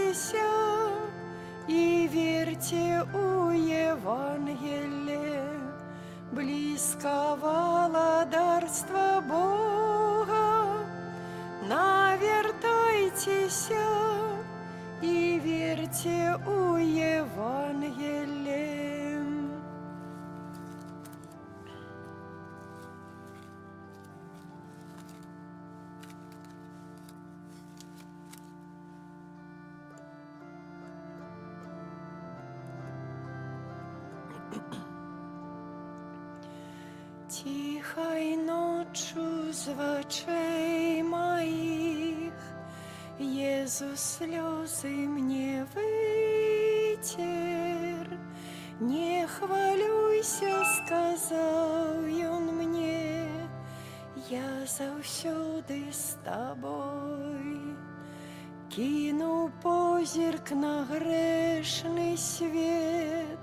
Радуйтеся и верьте у Евангелия, близко владарство Бога. Навертайтеся и верьте у Евангелия. Тихой ночью з очей моих Иисус слезы мне вытер. Не хвалюйся, сказал Он мне, я завсёды с тобой. Кину позирк на грешный свет,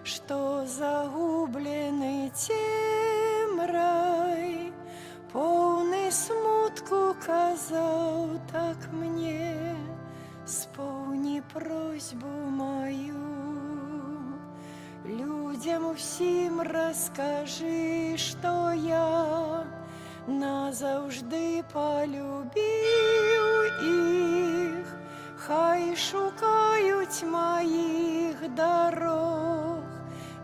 что загубленный тем рай, полный смутку казал так мне, сполни просьбу мою. Людям всім розкажи, що я назавжди полюбив їх, хай шукають моїх дорог,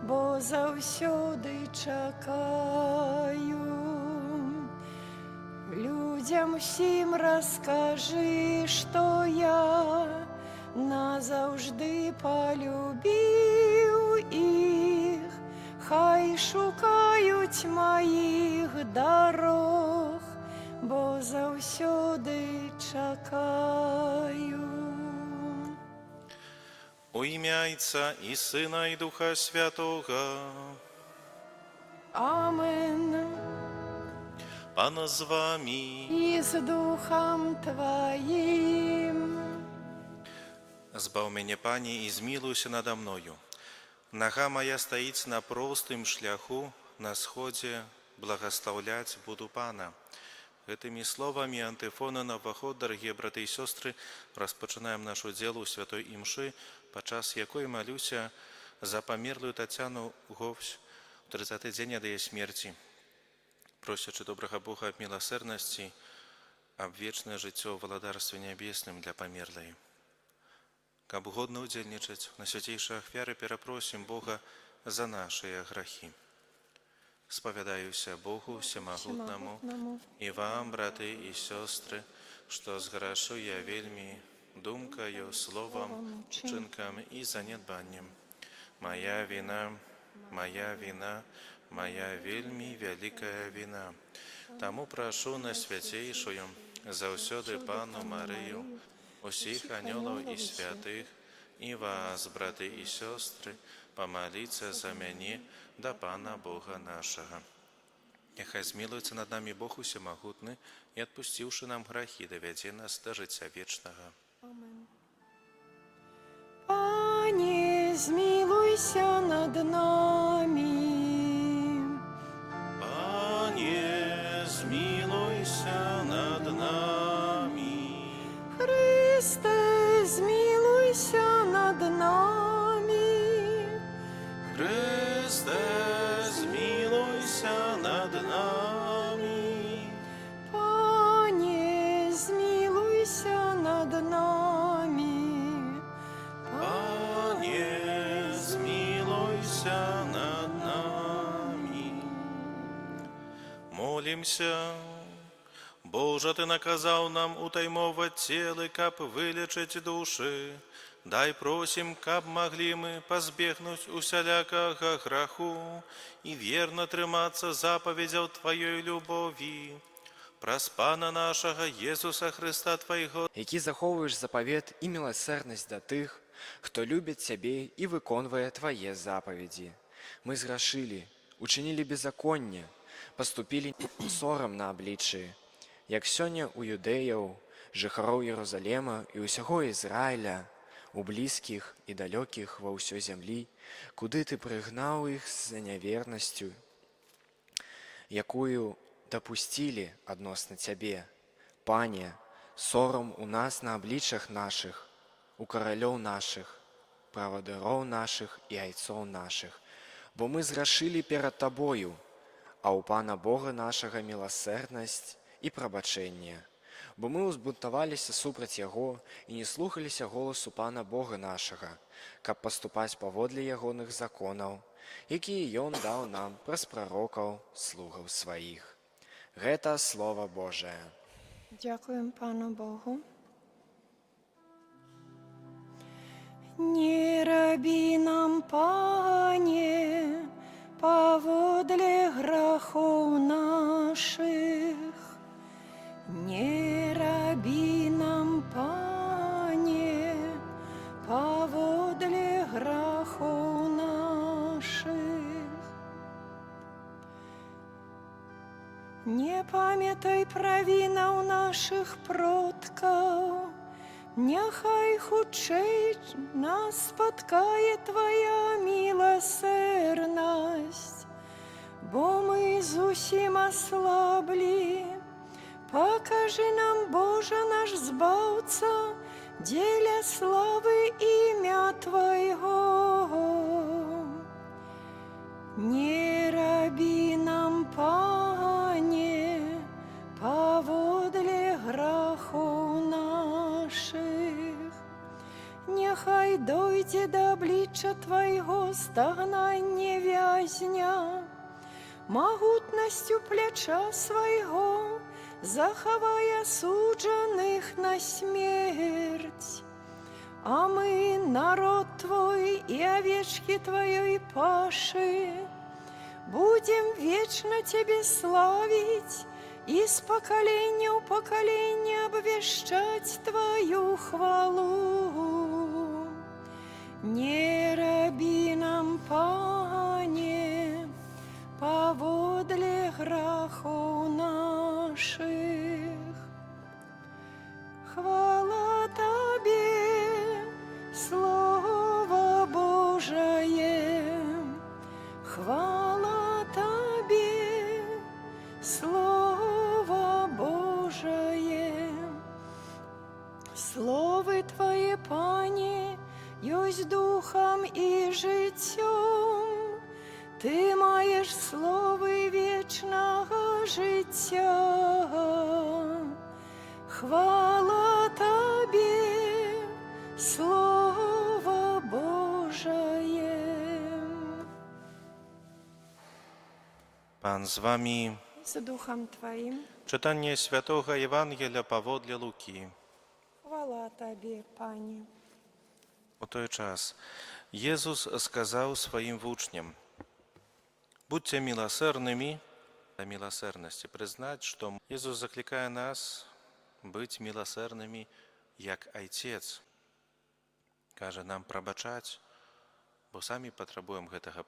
бо завсёди чекаю. Людям всім розкажи, що я назавжди полюбив їх, хай шукають моїх дорог, бо завсёди чекаю. У ім'я Отця і Сина, і Духа Святого. Амен. Пан з вами. І з Духом Твоїм. Збав мене, Пані, і змилуйся надо мною. Нога моя стоїть на простым шляху, на сходе благословлять буду Пана. Этими словами антифона на ваход, дорогие браты и сестры, розпочинаємо нашу ділу святой імши, подчас якої молюся за померлую Тетяну Говсь в 30-й день до її смерті, просячи доброго Бога об милосердности, об вечное життя в владарстве небесным для померлої. Каб годно удельничать на святейшие ахвяры, перепросим Бога за наши грехи. Споведаюся Богу Всемогутному и вам, браты и сестры, что сгрешу я вельми думкою, словом, вчинком и занедбанием. Моя вина, моя вина, моя вельми великая вина. Тому прошу на святейшую, завсёды Панну Марию, усіх анёлов и святых, и вас, браты и сестры, помолиться за меня до Пана Бога нашего. Нехай змилуется над нами Бог Всемогутный и, отпустивший нам грехи, доведи нас до життя вечного. Амен. Пане, змилуйся над нами. Пане, змилуйся над нами. Христе, змилуйся над нами. Христе, змилуйся над нами. Пане, змилуйся над нами. Пане, змилуйся над нами. Молимся. Боже, Ты наказал нам утаймовать тело, каб вылечить души. Дай просим, каб могли мы позбегнуть усялякого греху и верно триматься заповедяв Твоей любови. Праз Пана нашого Єсуса Христа Твоего, які заховуєш заповед і милосердність до тих, хто любить Тебе і виконує Твоє заповіді. Ми зграшили, учинили беззаконня, поступили сором на обличчі, як сьогодні у юдеїв, жихаров Єрусалема і усього Ізраїля, у близьких і далеких во всій землі, куди Ти пригнав їх за неверністю, якую допустили односно Тебе. Пане, сором у нас на обличчях наших, у каралёў нашых, правадыроў нашых і айцоў нашых, бо мы зграшылі перад Табою, а ў Пана Бога нашага міласэрнасць і прабачэнне. Бо мы ўзбунтаваліся супраць Яго і не слухаліся голасу Пана Бога нашага, каб паступаць паводле ягоных законаў, якія Ён даў нам праз прарокаў слугаў сваіх. Гэта Слова Божае. Дякуем Пану Богу. Не рабі нам, Пане, паводле грахоў нашых. Не рабі нам, Пане, паводле грахоў нашых. Не памятай правінаў нашых продкаў, няхай хутчэй нас спаткае Твая міласэрнасць, бо мы зусім аслаблі. Пакажы нам, Божа наш Збаўца, дзеля славы імя Твайго. Не рабі нам, Пане, паводле грахоў нашых. Няхай дойдзе да аблічча Твайго стагнанне вязня, магутнасцю пляча свайго захавай асуджаных на смерць. А мы, народ Твой і авечкі Тваёй пашы, будем вечна Цябе славіць і з пакалення ў пакаленне абвяшчаць Тваю хвалу. Не рабі нам, Пане, паводле грахоў нашых. Хвала Табе, Слова Божае, хвала Табе, Слова Божае. Словы Твае, Пане, ёсць духам і жыццём. Ты маеш словы вечнага жыцця. Хвала Табе, Слово Божае. Pan z wami. Z duchem Twoim. Czytanie Świętego Ewangelia pawodle Luki. Chwała Tobie, Panie. У той час Jezus сказал своим учням: «Будьте милосердными». О милосердности признать, что Иисус закликает нас быть милосердными, як Отец. Каже нам пробачать, бо сами потребуем гэтага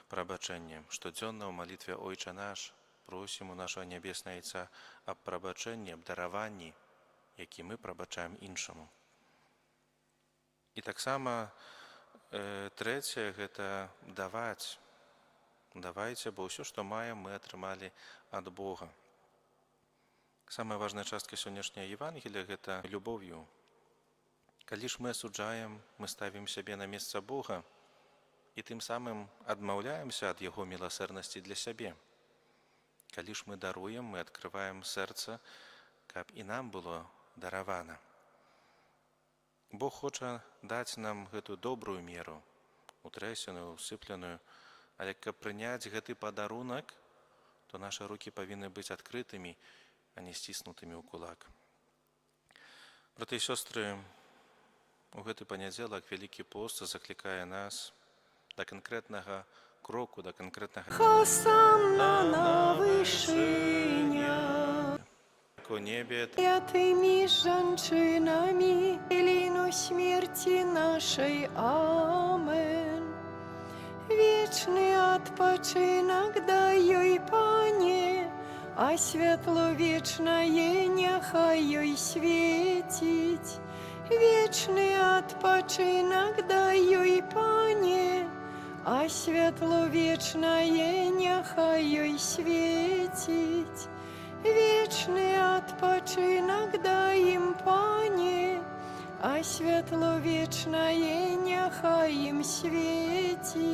пробачення. Штодзённа ў молитве «Ойче наш» просим у нашего Небесного Отца об пробаченні, об дараванні, які мы пробачаем іншому. І так само трэцяе – гэта даваць. Давайте, бо ўсё, што маем, мы атрымалі ад Бога. Самая важная частка сённяшняга Евангелия – гэта любов'ю. Калі ж мы асуджаем, мы ставім сябе на месца Бога і тым самым адмаўляемся ад Яго міласэрнасці для сябе. Калі ж мы даруем, мы адкрываем сэрца, каб і нам было даравана. Бог хоча даць нам гэту добрую меру, утрэсеную, усыпленую, але каб прыняць гэты падарунак, то нашы рукі павінны быць адкрытымі, а не сціснутымі ў кулак. Браты і сёстры, у гэты панядзелак Вялікі пост заклікае нас да канкрэтнага кроку, да канкрэтнага Хосанна на вышыня. у небе, Святыми жанчынамі, Еліну смерти нашей. Амен. Вечный адпачынак дай ёй, Пане, а святло вечнае няхай ёй свеціць. Вечный адпачынак дай ёй, Пане, а святло вечнае няхай ёй свеціць. Вечный адпачынак дай ім, Пане, а святло вечнае няхай ім свеціць.